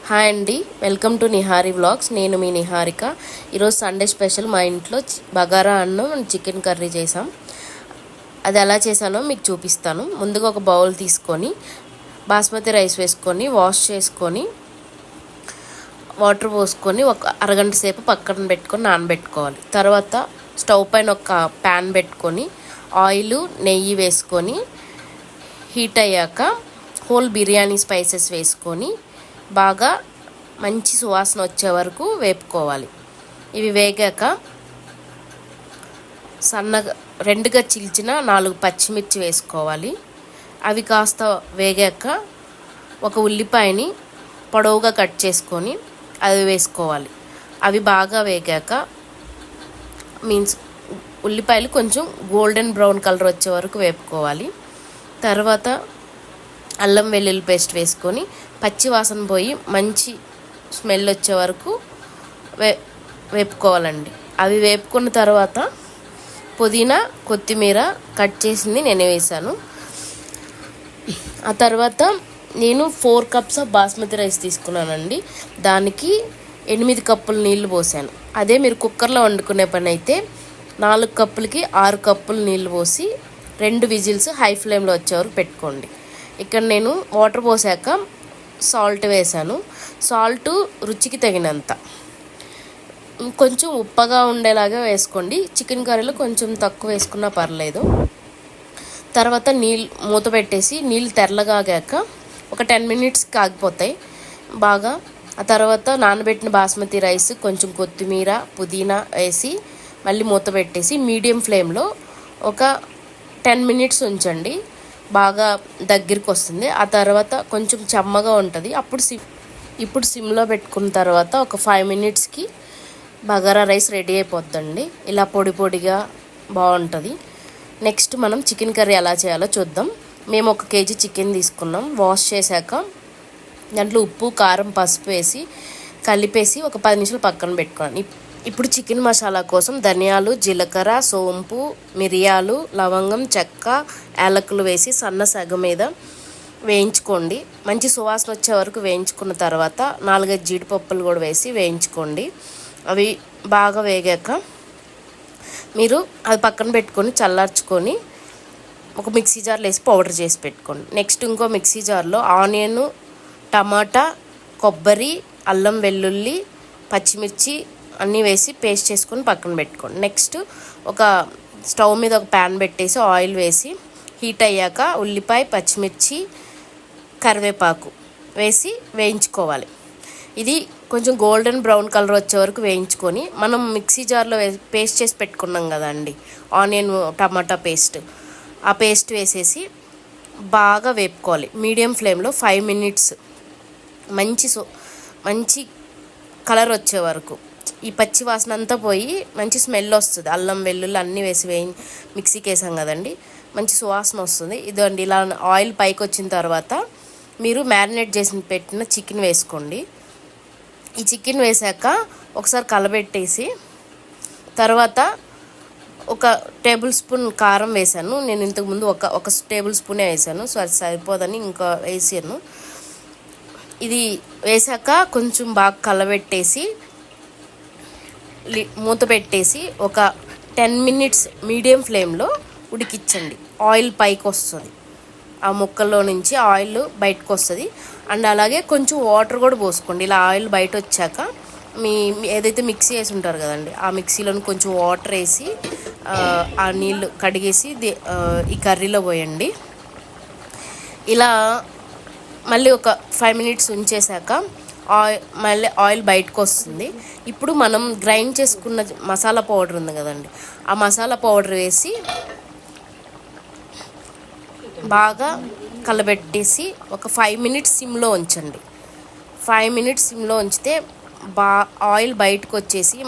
Hi అండి, welcome to Nihari vlogs. నేను మీ నిహారిక. ఈరోజు సండే స్పెషల్ మా ఇంట్లో బగారా అన్నం చికెన్ కర్రీ చేసాం. అది ఎలా చేశానో మీకు చూపిస్తాను. ముందుగా ఒక బౌల్ తీసుకొని బాస్మతి రైస్ వేసుకొని వాష్ చేసుకొని వాటర్ పోసుకొని ఒక అరగంట సేపు పక్కన పెట్టుకొని నానబెట్టుకోవాలి. తర్వాత స్టవ్ పైన ఒక ప్యాన్ పెట్టుకొని ఆయిల్ నెయ్యి వేసుకొని హీట్ అయ్యాక హోల్ బిర్యానీ స్పైసెస్ వేసుకొని బాగా మంచి సువాసన వచ్చే వరకు వేపుకోవాలి. ఇవి వేగాక సన్నగా రెండుగా చీల్చిన 4 పచ్చిమిర్చి వేసుకోవాలి. అవి కాస్త వేగాక ఒక ఉల్లిపాయని పొడవుగా కట్ చేసుకొని అవి వేసుకోవాలి. అవి బాగా వేగాక ఉల్లిపాయలు కొంచెం గోల్డెన్ బ్రౌన్ కలర్ వచ్చే వరకు వేపుకోవాలి. తర్వాత అల్లం వెల్లుల్లి పేస్ట్ వేసుకొని పచ్చి వాసన పోయి మంచి స్మెల్ వచ్చే వరకు వేపుకోవాలండి. అవి వేపుకున్న తర్వాత పుదీనా కొత్తిమీర కట్ చేసింది నేను వేసాను. ఆ తర్వాత నేను 4 కప్స్ ఆఫ్ బాస్మతి రైస్ తీసుకున్నానండి. దానికి 8 కప్పులు నీళ్లు పోసాను. అదే మీరు కుక్కర్లో వండుకునే పని అయితే 4 కప్పులకి 6 కప్పులు నీళ్లు పోసి 2 విజిల్స్ హై ఫ్లేమ్లో వచ్చే వరకు పెట్టుకోండి. ఇక్కడ నేను వాటర్ పోసాక సాల్ట్ వేసాను. సాల్ట్ రుచికి తగినంత, కొంచెం ఉప్పగా ఉండేలాగా వేసుకోండి. చికెన్ కర్రీలో కొంచెం తక్కువ వేసుకున్నా పర్లేదు. తర్వాత మూత పెట్టేసి నీళ్ళు తెల్లగాగాక ఒక 10 మినిట్స్కి ఆగిపోతాయి బాగా. ఆ తర్వాత నానబెట్టిన బాస్మతి రైస్ కొంచెం కొత్తిమీర పుదీనా వేసి మళ్ళీ మూత పెట్టేసి మీడియం ఫ్లేమ్లో ఒక 10 మినిట్స్ ఉంచండి. బాగా దగ్గరికి వస్తుంది. ఆ తర్వాత కొంచెం చెమ్మగా ఉంటుంది. ఇప్పుడు సిమ్లో పెట్టుకున్న తర్వాత ఒక 5 మినిట్స్కి బగారా రైస్ రెడీ అయిపోద్దండి. ఇలా పొడి పొడిగా బాగుంటుంది. నెక్స్ట్ మనం చికెన్ కర్రీ ఎలా చేయాలో చూద్దాం. మేము 1 కేజీ చికెన్ తీసుకున్నాం. వాష్ చేశాక దాంట్లో ఉప్పు కారం పసుపు వేసి కలిపేసి ఒక 10 నిమిషాలు పక్కన పెట్టుకోండి. ఇప్పుడు చికెన్ మసాలా కోసం ధనియాలు జీలకర్ర సోంపు మిరియాలు లవంగం చెక్క యాలకులు వేసి సన్న సగ మీద వేయించుకోండి. మంచి సువాసన వచ్చే వరకు వేయించుకున్న తర్వాత 4-5 జీడిపప్పులు కూడా వేసి వేయించుకోండి. అవి బాగా వేగాక మీరు అది పక్కన పెట్టుకొని చల్లార్చుకొని ఒక మిక్సీ జార్లో వేసి పౌడర్ చేసి పెట్టుకోండి. నెక్స్ట్ ఇంకో మిక్సీ జార్లో ఆనియన్ టమాటా కొబ్బరి అల్లం వెల్లుల్లి పచ్చిమిర్చి అన్నీ వేసి పేస్ట్ చేసుకొని పక్కన పెట్టుకోండి. నెక్స్ట్ ఒక స్టవ్ మీద ఒక ప్యాన్ పెట్టేసి ఆయిల్ వేసి హీట్ అయ్యాక ఉల్లిపాయ పచ్చిమిర్చి కరివేపాకు వేసి వేయించుకోవాలి. ఇది కొంచెం గోల్డెన్ బ్రౌన్ కలర్ వచ్చే వరకు వేయించుకొని మనం మిక్సీ జార్లో పేస్ట్ చేసి పెట్టుకున్నాం కదండి ఆనియన్ టమాటా పేస్ట్, ఆ పేస్ట్ వేసేసి బాగా వేపుకోవాలి. మీడియం ఫ్లేమ్లో 5 మినిట్స్ మంచి కలర్ వచ్చే వరకు. ఈ పచ్చి వాసన అంతా పోయి మంచి స్మెల్ వస్తుంది. అల్లం వెల్లుల్లి అన్నీ వేసి మిక్సీకి వేసాం కదండి, మంచి సువాసన వస్తుంది. ఇదండి ఇలా ఆయిల్ పైకి వచ్చిన తర్వాత మీరు మ్యారినేట్ చేసి పెట్టిన చికెన్ వేసుకోండి. ఈ చికెన్ వేసాక ఒకసారి కలబెట్టేసి తర్వాత ఒక టేబుల్ స్పూన్ కారం వేసాను. నేను ఇంతకుముందు ఒక టేబుల్ స్పూనే వేసాను, సో అది సరిపోదని ఇంకా వేసాను. ఇది వేసాక కొంచెం బాగా కలబెట్టేసి మూత పెట్టేసి ఒక 10 మినిట్స్ మీడియం ఫ్లేమ్లో ఉడికించండి. ఆయిల్ పైకి వస్తుంది, ఆ ముక్కల్లో నుంచి ఆయిల్ బయటకు వస్తుంది. అండ్ అలాగే కొంచెం వాటర్ కూడా పోసుకోండి. ఇలా ఆయిల్ బయట వచ్చాక ఏదైతే మిక్సీ వేసి ఉంటారు కదండి ఆ మిక్సీలో కొంచెం వాటర్ వేసి ఆ నీళ్ళు కడిగేసి ఈ కర్రీలో పోయండి. ఇలా మళ్ళీ ఒక 5 మినిట్స్ ఉంచేసాక మళ్ళీ ఆయిల్ బయటకు వస్తుంది. ఇప్పుడు మనం గ్రైండ్ చేసుకున్న మసాలా పౌడర్ ఉంది కదండి, ఆ మసాలా పౌడర్ వేసి బాగా కలబెట్టేసి ఒక 5 మినిట్స్ సిమ్లో ఉంచండి. 5 మినిట్స్ సిమ్లో ఉంచితే ఆయిల్ బయటకు వచ్చేసి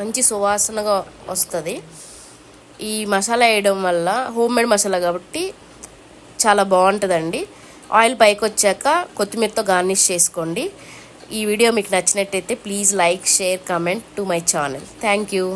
మంచి సువాసనగా వస్తుంది. ఈ మసాలా వేయడం వల్ల హోమ్మేడ్ మసాలా కాబట్టి చాలా బాగుంటుందండి. ఆయిల్ పైకి వచ్చాక కొత్తిమీరతో గార్నిష్ చేసుకోండి. ఈ వీడియో మీకు నచ్చినట్టయితే please like share comment to my channel. Thank you.